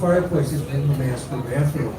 fireplace is in the master bathroom.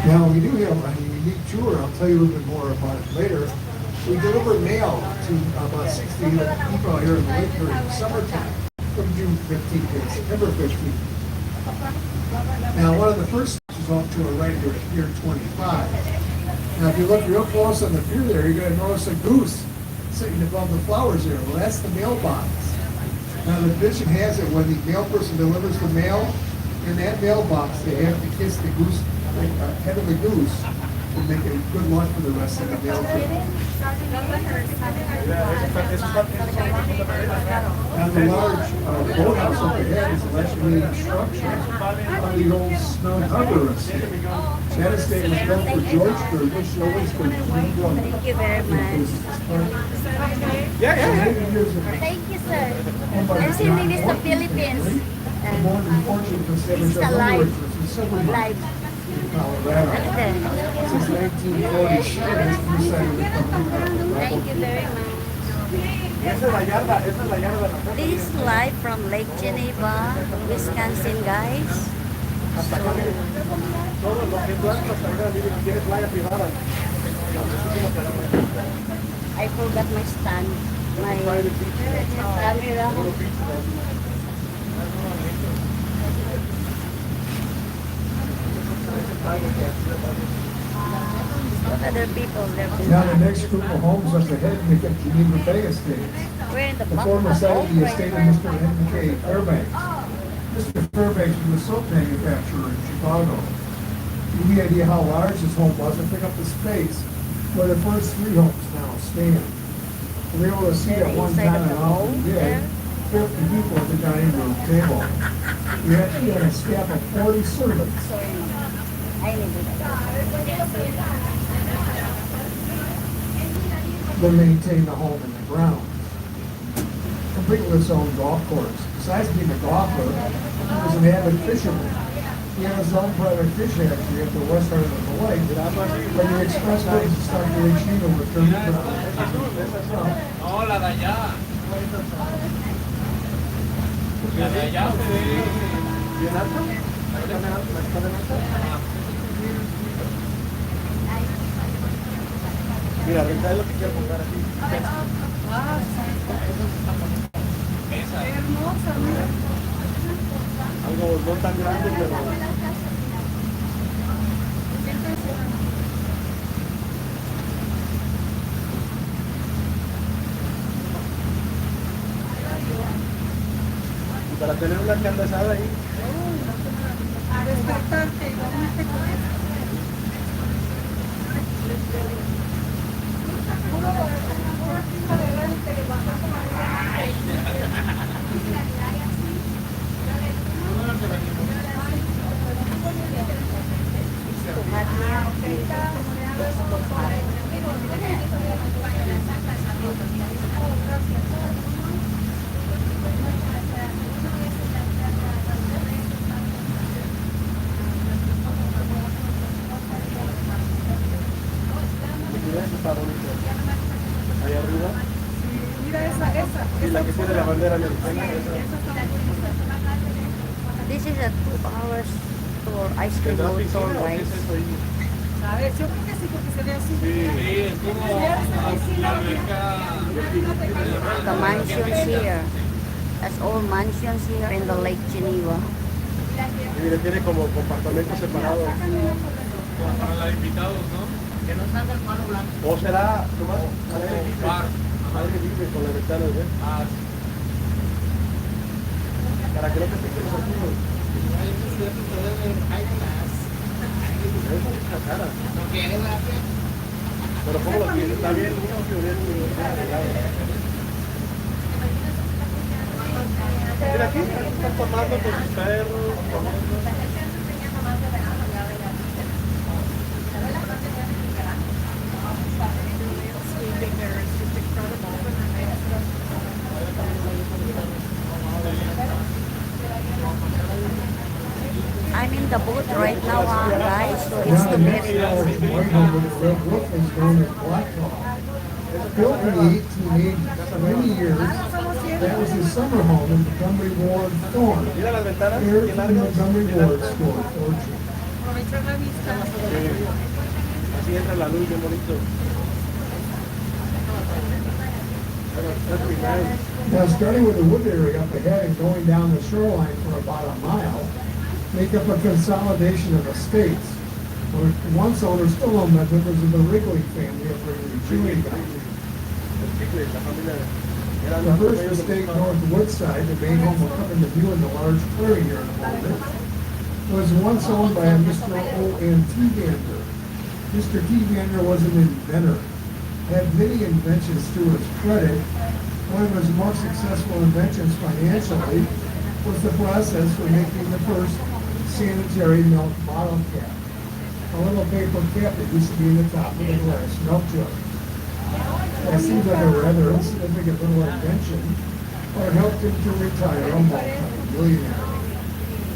Now, we do have a unique tour. I'll tell you a little bit more about it later. We deliver mail to about 60 people here in the lake during the summertime, from June 15th to September 15th. Now, one of the first is off to our right here at Pier 25. Now, if you look real close on the pier there, you're going to notice a goose sitting above the flowers there. Well, that's the mailbox. Now, the tradition has it when the mail person delivers the mail, in that mailbox, they have to kiss the goose, head of the goose, to make it good luck for the rest of the mail trip. Now, the large boathouse overhead is a legendary structure of the old Snug Harbor estate. That estate was built for George Burgess, always for Thank you very much. Thank you, sir. I'm sending this to Philippines. This is a live. Colorado. Since 1947, Thank you very much. This is live from Lake Geneva, Wisconsin, guys. I forgot my stand, my camera. What other people there? Now the next group of homes up ahead make up Geneva Bay Estates. We're in the former site of the estate of Mr. Henry K. Fairbanks. Mr. Fairbanks was a soap manufacturer in Chicago. Any idea how large this home was to pick up the space where the first three homes now stand? We were able to see at one time in all day 50 people at the dining room table. We actually had a staff of 40 servants. They maintain the home in the ground. Complete with its own golf course. Besides being a golfer, he was an avid fisherman. He had his own private fish hatchery at the west end of the lake, but the expressways to start to reach Geneva with 30 miles. No, la de allá. La de allá se ve bien alta. La que está bien alta. Mira, renta es lo que quiero comprar aquí. Hermosa, mira. Algo no tan grande, pero... Y para tener una carne asada ahí. A despertarte, igualmente con eso. Ahí arriba. Mira esa. Y la que tiene la bandera americana. This is a 2 hours tour, ice cream ¿Tendrá boat tour, piscina o qué right? es eso ahí? ¿Sabes? Yo creo que sí, porque se ve así. Sí. Es como la The mansions here. That's all mansions here in the Lake Geneva. Y mire, tiene como compartimentos separados. Para los invitados, ¿no? Que no salga el palo blanco. O será nomás Bar. aire libre con las ventanas, ¿eh? Ah, Para que no te piquen los ojos. Eso es una cara. ¿no quieres la fe? Pero ¿cómo lo tiene? Está bien, uno que bien arreglado. Mira aquí están tomando con sus perros. I'm in the boat right now, guys. So it's Now, the the next best. large white home with the red roof is known as Blacktop. Built in the 1880s, for many years, that was his summer home in Montgomery Ward, Thorne. Mira las ventanas, Here qué in largas. Montgomery Ward store, fortune. aprovechar la vista. Así entra la luz, bien bonito. That's pretty nice. Now, starting with the wood area up ahead and going down the shoreline for about a mile, make up a consolidation of estates. Once owners still owned by members of the Wrigley family of Wrigley Chewing Gum. El chicle, la familia. Era The los first dueños estate del- north Woodside, the main home will come into view in the large clearing here in a moment, was once owned by a Mr. O.N. T. Vander. Mr. T. Vander was an inventor, had many inventions to his credit. One of his more successful inventions financially was the process for making the first sanitary milk bottle cap. A little paper cap that used to be in the top of the glass milk jug. That seems like a rather insignificant little invention, but it helped him to retire a multi-millionaire.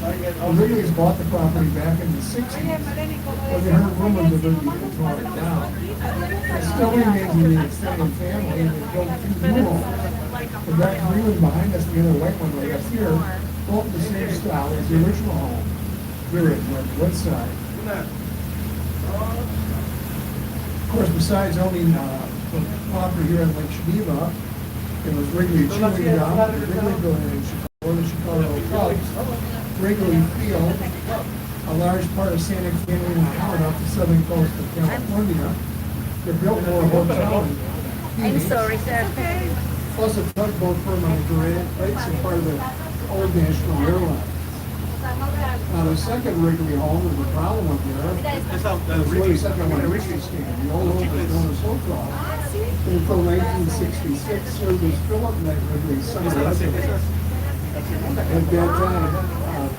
The Wrigley's bought the property back in the 60s, but they heard rumors of it being torn down. It still remains in the extended family, and they built two new homes. The red green one behind us, the other white one right up here, built in the same style as the original home, here at Woodside. Of course, besides owning the property here in Lake Geneva, it was Wrigley Chewing Gum, the Wrigley Building in Chicago, the Chicago Cubs, Wrigley Field, a large part of Santa Catalina Island off the southern coast of California. They built more hotel in I'm Phoenix, sorry, sir. plus a tugboat firm on the Durant Lakes and part of the old National Airlines. Now, the second Wrigley home is the brown one there. Esa, It was really second one, Wrigley stand. The old home was known as Hilltop. Until 1966, served as Philip Knight Wrigley's summer residence. At that time,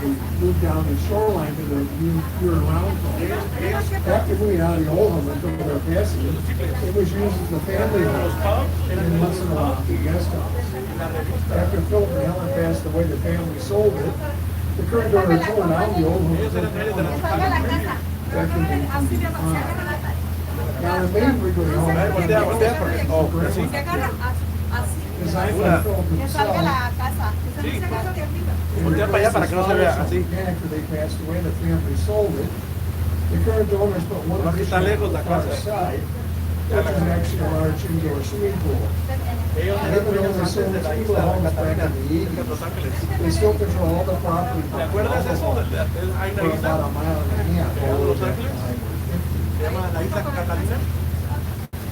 they moved down the shoreline to the year-round home. After moving out of the old home until their passage, it was used as a family home and once in a while a guest house. After Philip and Helen passed away, the family sold it. The current owner tore down the old home. Back in 1955. Now, the main Wrigley home Oh, is así. designed by Philip himself. Voltea para allá para que no se vea así. After they passed away, the family sold it. The current owners put one Nomás que está addition lejos la on the far casa. side, which is actually a large indoor swimming pool. Ellos And eran even though dueños they antes sold de la two isla homes back Catalina, in the en Los 80s, Ángeles. they still control all the property. ¿Te acuerdas de eso? Hay For una about a isla, mile and a half. ¿De all Los the way back to Ángeles? Highway 50. se llama la isla Catalina.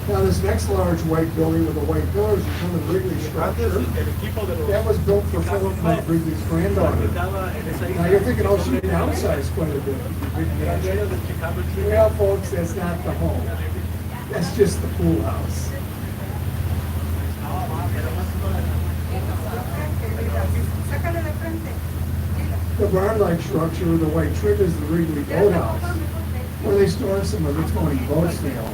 Now, this next large white building with the white pillars is one of the Wrigley Antes structure. el equipo de los That was built for Philip Knight Wrigley's granddaughter. estaba en esa Now, isla. you're thinking, oh, she downsized quite a bit. Eran dueños del Chicago Tribune. Well, folks, that's not the home. That's just the pool house. Sácale de frente. The barn-like structure with the white trim is the Wrigley Boathouse, where they store some of the 20 boats they own.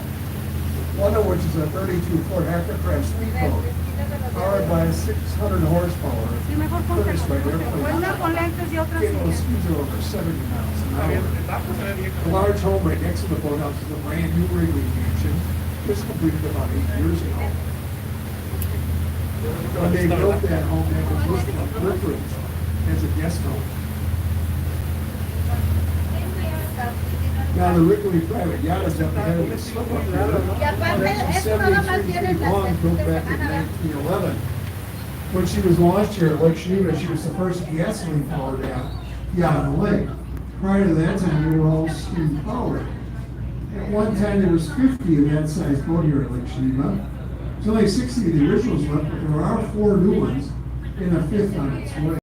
One of which is a 32-foot Hackercraft speedboat, powered by a 600 horsepower Sí, mejor ponte. Curtiss-Wright airplane. Una con lentes y otra Capable of sin. speeds of over 70 miles an hour. The The large home right next to the boathouse is a brand new Wrigley mansion, just completed about 8 years ago. When they built that home, it was listed on Woodbridge as a guest home. Now the Wrigley private yacht is up ahead of the slip up there. Y aparte, That's eso nada más 73 tiene feet la long, built back in semana. 1911. When she was launched here at Lake Geneva, she was the first gasoline powered yacht on the lake. Prior to that time, they were all steam powered. At one time, there was 50 of that size boat here at Lake Geneva. There's only 60 of the originals left, but there are 4 new ones and a 5th on its way.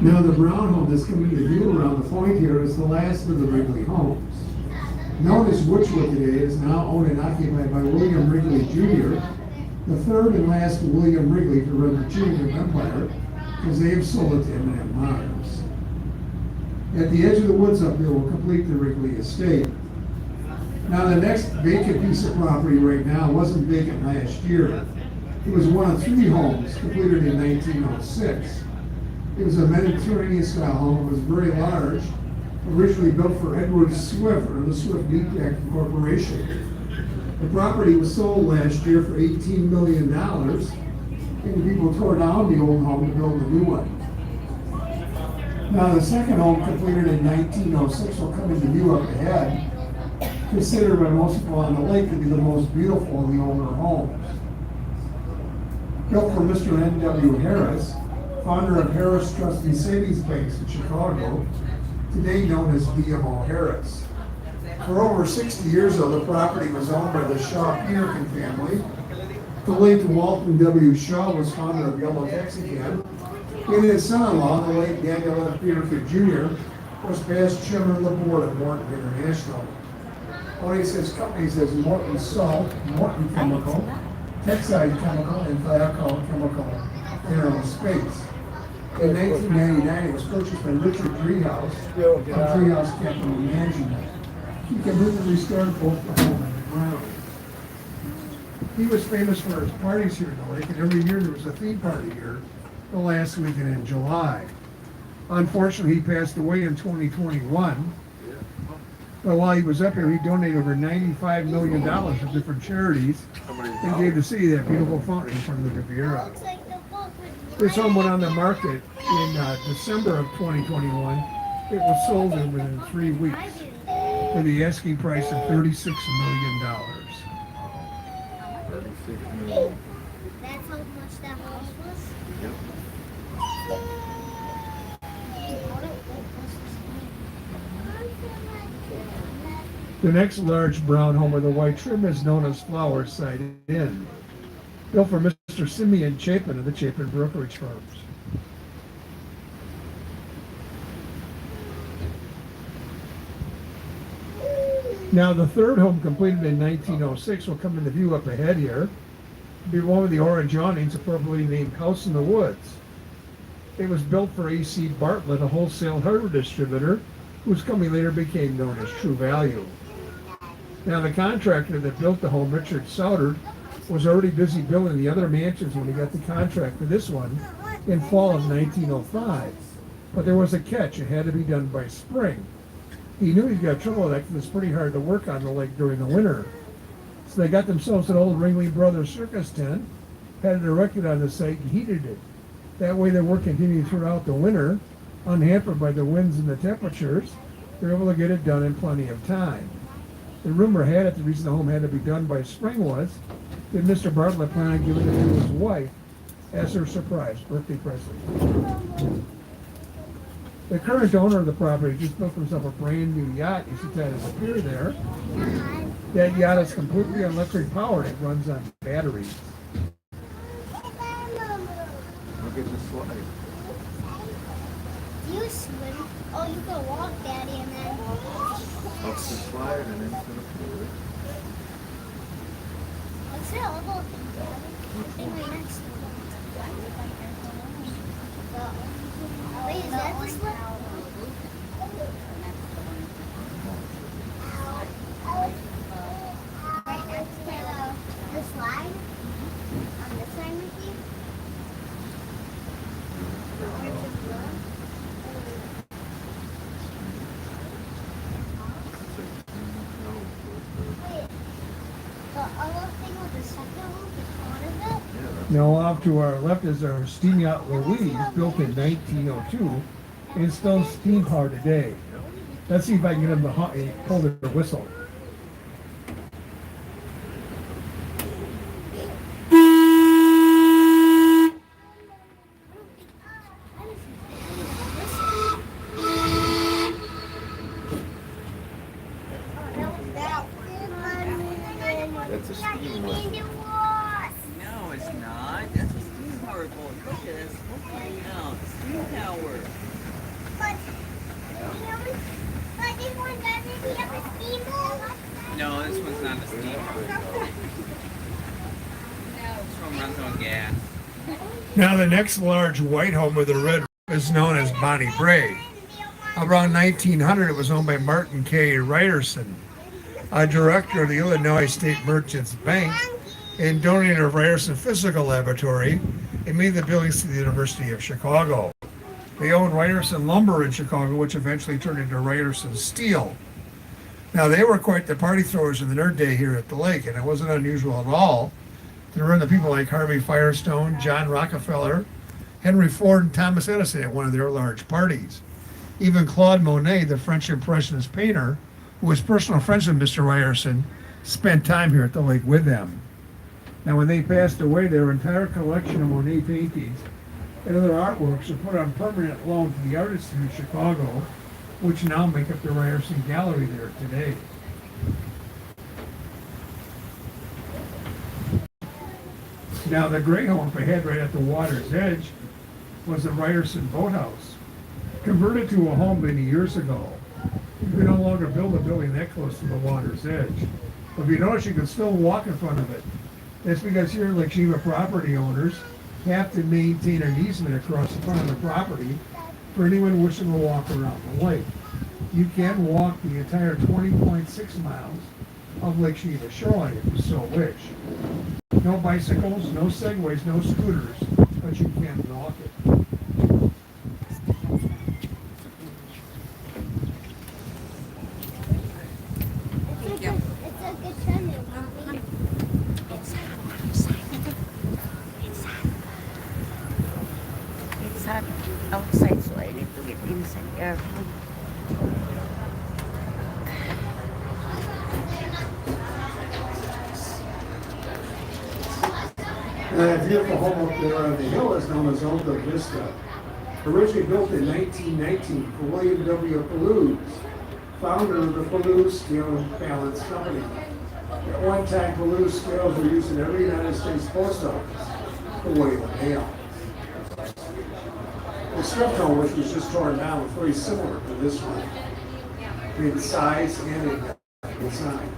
Now the brown home that's coming to view around the point here is the last of the Wrigley homes. Known as Witchwood today, is now owned and occupied by William Wrigley Jr., the third and last William Wrigley to run the Geneva Empire, because they have sold it to M&M Mars. At the edge of the woods up there will complete the Wrigley estate. Now the next vacant piece of property right now wasn't vacant last year. It was one of 3 homes completed in 1906. It was a Mediterranean-style home. It was very large, originally built for Edward Swift, or the Swift Meatpacking Corporation. The property was sold last year for $18 million, and the people tore down the old home to build a new one. Now, the second home, completed in 1906, will come into view up ahead, considered by most people on the lake to be the most beautiful of the older homes. Built for Mr. N.W. Harris, founder of Harris Trust and Savings Banks in Chicago, today known as BMO Harris. For over 60 years, though, the property was owned by the Shaw-Peterkin family. The late Walton W. Shaw was founder of Yellow Taxicab, and his son-in-law, the late Daniel F. Peterkin Jr., was past chairman of the board of Morton International. Owning such companies as Morton Salt, Morton Chemical, Texide Chemical, and Viacom Chemical Aerospace. In 1999, it was purchased by Richard Driehaus of Driehaus Capital Management. He completely restored both the home and the ground. He was famous for his parties here in the lake, and every year there was a theme party here the last weekend in July. Unfortunately, he passed away in 2021. But while he was up here, he donated over $95 million to different charities and gave the city that beautiful fountain in front of the Riviera. This home went on the market in December of 2021. It was sold within 3 weeks for the asking price of $36 million. 36 million. That's how much that house was? Yep. The next large brown home with a white trim is known as Flower Side Inn, built for Mr. Simeon Chapin of the Chapin Brokerage Firms. Now, the third home, completed in 1906, will come into view up ahead here. It'll be one with the orange awnings, appropriately named House in the Woods. It was built for A.C. Bartlett, a wholesale hardware distributor, whose company later became known as True Value. Now, the contractor that built the home, Richard Soudard, was already busy building the other mansions when he got the contract for this one in fall of 1905. But there was a catch. It had to be done by spring. He knew he'd got trouble with that because it's pretty hard to work on the lake during the winter. So they got themselves an old Wrigley Brothers circus tent, had it erected on the site, and heated it. That way their work continued throughout the winter, unhampered by the winds and the temperatures. They were able to get it done in plenty of time. The rumor had it the reason the home had to be done by spring was that Mr. Bartlett planned on giving it to his wife as her surprise birthday present. The current owner of the property just built himself a brand new yacht. You see that as a pier there. That yacht is completely electric powered. It runs on batteries. Look at the slide. You swim. Oh, you can walk, Daddy, and then. Up the slide and into the pool. Wait, is that the slip? Right next to the slide? On this side, Mickey? Wait, the other thing with the second roof is part of it? Now off to our left is our steam yacht Louise, built in 1902, and it's still steam powered today. Let's see if I can get him to pull their whistle. That's a steam one. No, it's not. That's a steam powered boat. Look at this. Okay, now steam power. But this one doesn't have a steamboat. No, this one's not a steam powered. This one runs on gas. Now the next large white home with a red roof is known as Bonnie Bray. Around 1900, it was owned by Martin K. Ryerson, a director of the Illinois State Merchants Bank, and donator of Ryerson Physical Laboratory, and made the buildings to the University of Chicago. They owned Ryerson Lumber in Chicago, which eventually turned into Ryerson Steel. Now, they were quite the party throwers in their day here at the lake, and it wasn't unusual at all to run the people like Harvey Firestone, John Rockefeller, Henry Ford, and Thomas Edison at one of their large parties. Even Claude Monet, the French Impressionist painter, who was personal friends with Mr. Ryerson, spent time here at the lake with them. Now, when they passed away, their entire collection of Monet paintings and other artworks were put on permanent loan to the Art Institute of Chicago, which now make up the Ryerson Gallery there today. Now, the gray home up ahead right at the water's edge was the Ryerson Boathouse. Converted to a home many years ago, you can no longer build a building that close to the water's edge. But if you notice, you can still walk in front of it. That's because here, like Geneva property owners, have to maintain an easement across the front of the property for anyone wishing to walk around the lake. You can walk the entire 20.6 miles of Lake Geneva shoreline if you so wish. No bicycles, no segways, no scooters, but you can walk it. It's a good turn, Mommy. It's hot outside, so I need to get inside air. That beautiful home up there on the hill is known as Alta Vista. Originally built in 1919 for William W. Palouse, founder of the Palouse Scale and Balance Company. At one time, Palouse scales were used in every United States post office to weigh the mail. The script home, which was just torn down, was very similar to this one in size and in design.